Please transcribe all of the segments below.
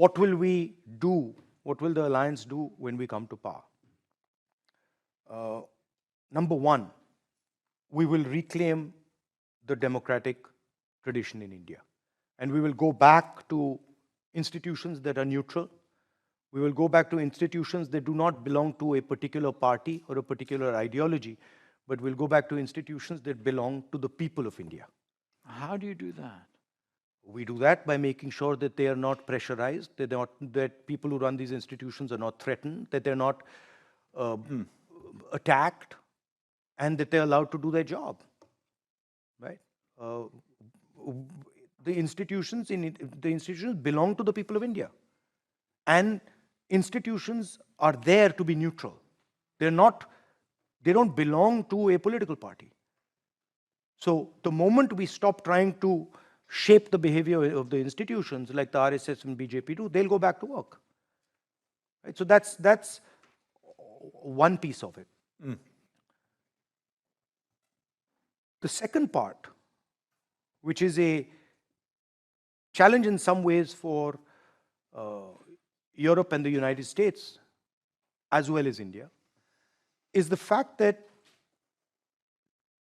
what will we do? What will the alliance do when we come to power? Number one, we will reclaim the democratic tradition in India. And we will go back to institutions that are neutral. We will go back to institutions that do not belong to a particular party or a particular ideology, but we'll go back to institutions that belong to the people of India. How do you do that? We do that by making sure that they are not pressurized, that people who run these institutions are not threatened, that they're not attacked, and that they're allowed to do their job. Right? The institutions belong to the people of India, and institutions are there to be neutral. They don't belong to a political party. So the moment we stop trying to shape the behavior of the institutions like the RSS and BJP do, they'll go back to work. Right? So that's one piece of it. The second part, which is a challenge in some ways for Europe and the United States, as well as India, is the fact that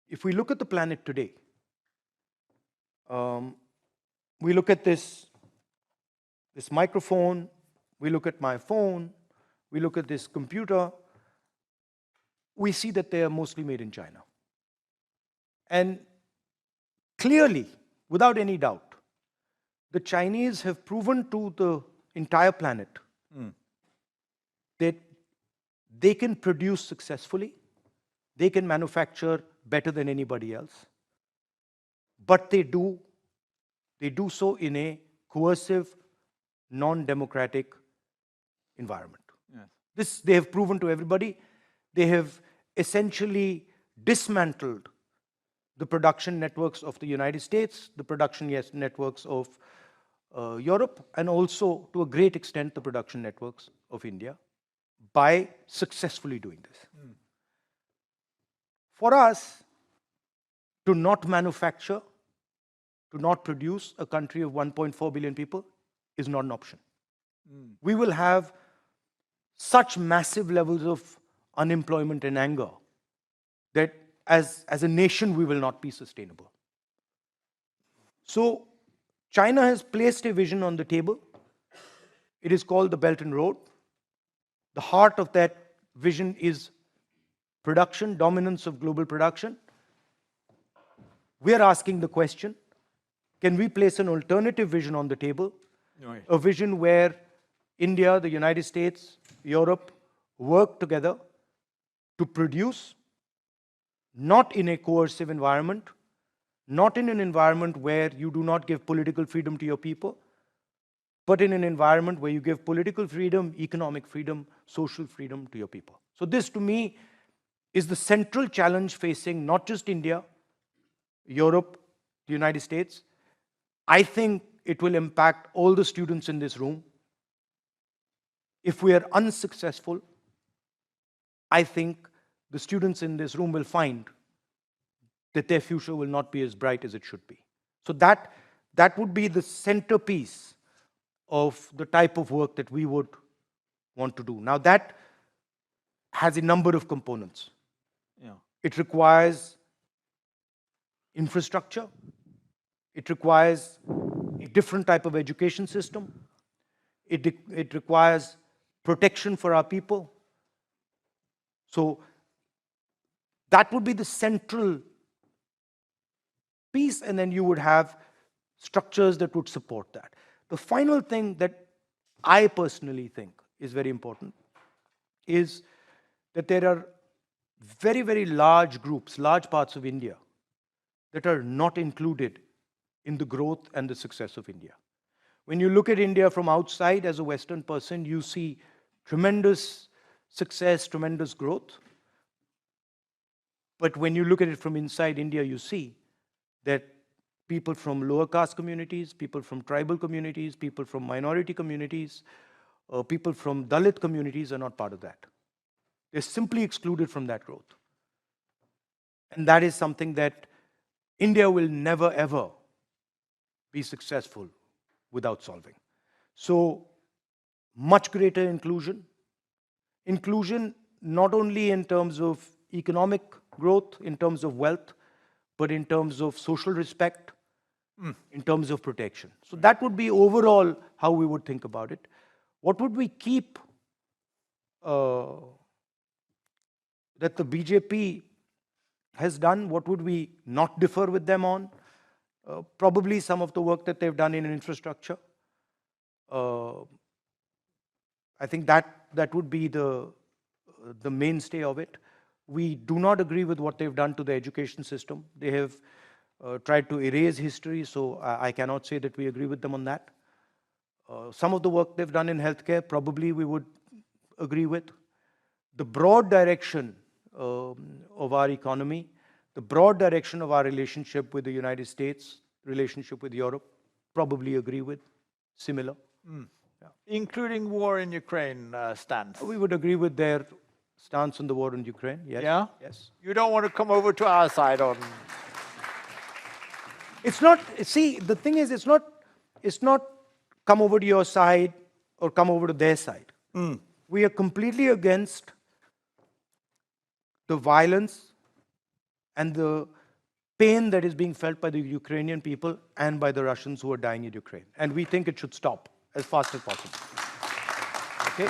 if we look at the planet today, we look at this microphone, we look at my phone, we look at this computer, we see that they are mostly made in China. And clearly, without any doubt, the Chinese have proven to the entire planet that they can produce successfully, they can manufacture better than anybody else, but they do so in a coercive, non-democratic environment. Yes. This they have proven to everybody. They have essentially dismantled the production networks of the United States, the production networks of Europe, and also, to a great extent, the production networks of India, by successfully doing this. For us to not manufacture, to not produce a country of 1.4 billion people is not an option. We will have such massive levels of unemployment and anger that as a nation we will not be sustainable. So China has placed a vision on the table. It is called the Belt and Road. The heart of that vision is production, dominance of global production. We are asking the question, can we place an alternative vision on the table? Right. A vision where India, the United States, Europe work together to produce, not in a coercive environment, not in an environment where you do not give political freedom to your people, but in an environment where you give political freedom, economic freedom, social freedom to your people. So this, to me, is the central challenge facing not just India, Europe, the United States. I think it will impact all the students in this room. If we are unsuccessful, I think the students in this room will find that their future will not be as bright as it should be. So that would be the centerpiece of the type of work that we would want to do. Now that has a number of components. Yeah. It requires infrastructure. It requires a different type of education system. It requires protection for our people. So that would be the central piece, and then you would have structures that would support that. The final thing that I personally think is very important is that there are very, very large groups, large parts of India that are not included in the growth and the success of India. When you look at India from outside as a Western person, you see tremendous success, tremendous growth. But when you look at it from inside India, you see that people from lower caste communities, people from tribal communities, people from minority communities, people from Dalit communities are not part of that. They're simply excluded from that growth. And that is something that India will never, ever be successful without solving. So much greater inclusion. Inclusion not only in terms of economic growth, in terms of wealth, but in terms of social respect, in terms of protection. So that would be overall how we would think about it. What would we keep that the BJP has done? What would we not differ with them on? Probably some of the work that they've done in infrastructure. I think that would be the mainstay of it. We do not agree with what they've done to the education system. They have tried to erase history, so I cannot say that we agree with them on that. Some of the work they've done in healthcare, probably we would agree with. The broad direction of our economy, the broad direction of our relationship with the United States, relationship with Europe, probably agree with, similar. Yeah. Including war in Ukraine stance. We would agree with their stance on the war in Ukraine, yes. Yeah? Yes. You don't want to come over to our side on... It's not, see, the thing is, it's not come over to your side or come over to their side. We are completely against the violence and the pain that is being felt by the Ukrainian people and by the Russians who are dying in Ukraine. And we think it should stop as fast as possible. Okay?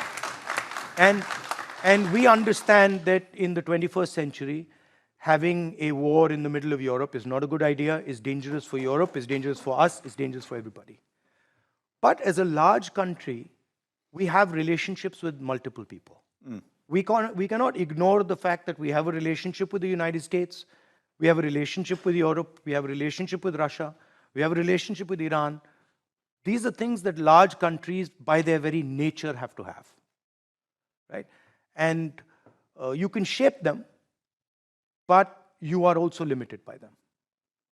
And we understand that in the 21st century, having a war in the middle of Europe is not a good idea, is dangerous for Europe, is dangerous for us, is dangerous for everybody. But as a large country, we have relationships with multiple people. We cannot ignore the fact that we have a relationship with the United States, we have a relationship with Europe, we have a relationship with Russia, we have a relationship with Iran. These are things that large countries, by their very nature, have to have. Right? And you can shape them, but you are also limited by them.